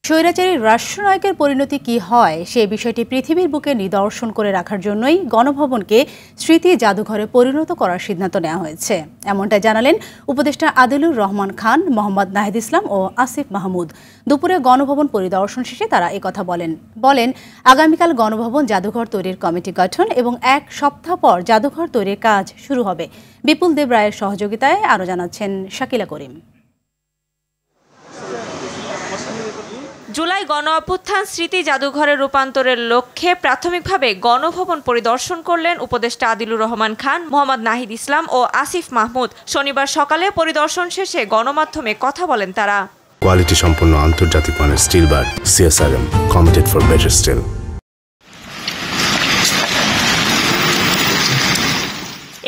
স্বৈরাচারী রাষ্ট্রনায়কের পরিণতি কি হয় সেই বিষয়টি পৃথিবীর বুকে নিদর্শন করে রাখার জন্যই গণভবনকে স্মৃতি জাদুঘরে পরিণত করার সিদ্ধান্ত নেওয়া হয়েছে। এমনটাই জানালেন উপদেষ্টা আদিলুর রহমান খান, মোহাম্মদ নাহিদ ইসলাম ও আসিফ মাহমুদ। দুপুরে গণভবন পরিদর্শন শেষে তারা একথা বলেন আগামীকাল গণভবন জাদুঘর তৈরির কমিটি গঠন এবং এক সপ্তাহ পর জাদুঘর তৈরির কাজ শুরু হবে। বিপুল দেব রায়ের সহযোগিতায় আরও জানাচ্ছেন শাকিলা করিম। জুলাই গণ অভ্যুত্থান স্মৃতি জাদুঘরের রূপান্তরের লক্ষ্যে প্রাথমিকভাবে গণভবন পরিদর্শন করলেন উপদেষ্টা আদিলুর রহমান খান, মোহাম্মদ নাহিদ ইসলাম ও আসিফ মাহমুদ। শনিবার সকালে পরিদর্শন শেষে গণমাধ্যমে কথা বলেন তারা। কোয়ালিটি সম্পন্ন আন্তর্জাতিক মানের steel bar CSRM, committed for better steel.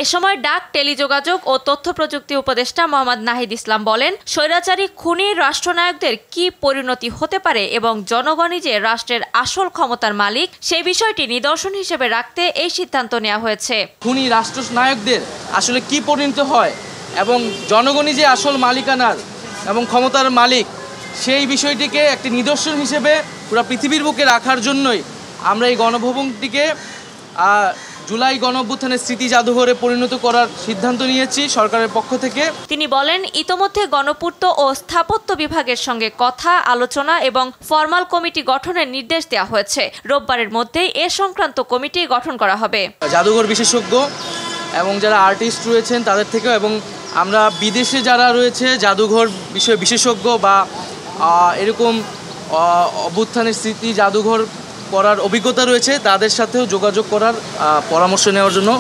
এ সময় ডাক, টেলিযোগাযোগ ও তথ্য প্রযুক্তি উপদেষ্টা মোহাম্মদ নাহিদ ইসলাম বলেন, স্বৈরাচারী খুনি রাষ্ট্রনায়কদের কি পরিণতি হতে পারে এবং জনগণই যে রাষ্ট্রের আসল ক্ষমতার মালিক সেই বিষয়টি নিদর্শন হিসেবে রাখতে এই সিদ্ধান্ত নেওয়া হয়েছে। খুনি রাষ্ট্রনায়কদের আসলে কি পরিণত হয় এবং জনগণই যে আসল মালিকানার এবং ক্ষমতার মালিক সেই বিষয়টিকে একটি নিদর্শন হিসেবে পুরো পৃথিবীর বুকে রাখার জন্যই আমরা এই গণভবনটিকে জুলাই গণ অভ্যুত্থানের স্মৃতি জাদুঘরে পরিণত করার সিদ্ধান্ত নিয়েছি সরকারের পক্ষ থেকে। তিনি বলেন, ইতোমধ্যে গণপূর্ত ও স্থাপত্য বিভাগের সঙ্গে কথা আলোচনা এবং ফরমাল কমিটি গঠনের নির্দেশ দেওয়া হয়েছে। রোববারের মধ্যেই এ সংক্রান্ত কমিটি গঠন করা হবে। জাদুঘর বিশেষজ্ঞ এবং যারা আর্টিস্ট রয়েছেন তাদের থেকেও এবং আমরা বিদেশে যারা রয়েছে জাদুঘর বিষয়ে বিশেষজ্ঞ বা এরকম অভ্যুত্থানের স্মৃতি জাদুঘর করার অভিজ্ঞতা রয়েছে তাদের সাথেও যোগাযোগ করার পরামর্শ নেওয়ার জন্য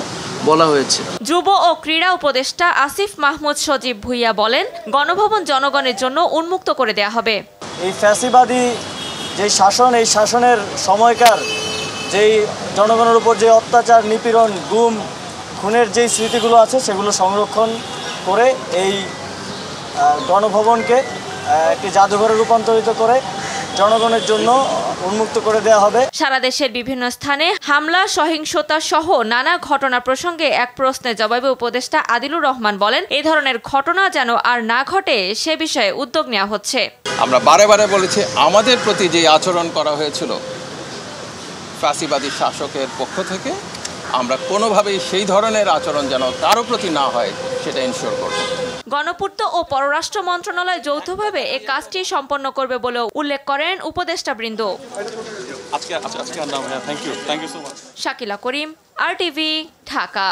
বলা হয়েছে। যুব ও ক্রীড়া উপদেষ্টা আসিফ মাহমুদ সজীব ভুইয়া বলেন, গণভবন জনগণের জন্য উন্মুক্ত করে দেয়া হবে। এই ফ্যাসিবাদী যে শাসন, এই শাসনের সময়কার যেই জনগণের উপর যে অত্যাচার, নিপীড়ন, গুম, খুনের যেই স্মৃতিগুলো আছে সেগুলো সংরক্ষণ করে এই গণভবনকে একটি জাদুঘরে রূপান্তরিত করে জনগণের জন্য উন্মুক্ত করে দেওয়া হবে। সারা দেশের বিভিন্ন স্থানে হামলা, সহিংসতা সহ নানা ঘটনা প্রসঙ্গে এক প্রশ্নের জবাবে উপদেষ্টা আদিলুর রহমান বলেন, এই ধরনের ঘটনা যেন আর না ঘটে সে বিষয়ে উদ্যোগ নেওয়া হচ্ছে। আমরা বারে বারে বলেছি, আমাদের প্রতি যে আচরণ করা হয়েছিল ফ্যাসিবাদী শাসকের পক্ষ থেকে, আমরা কোনোভাবেই সেই ধরনের আচরণ যেন কারো প্রতি না হয় সেটা ইনশিওর করব। গণপূর্ত ও পররাষ্ট্র মন্ত্রণালয় যৌথভাবে এই কাজটি সম্পন্ন করবে বলেও উল্লেখ করেন উপদেষ্টাবৃন্দ। শাকিলা করিম, RTV, ঢাকা।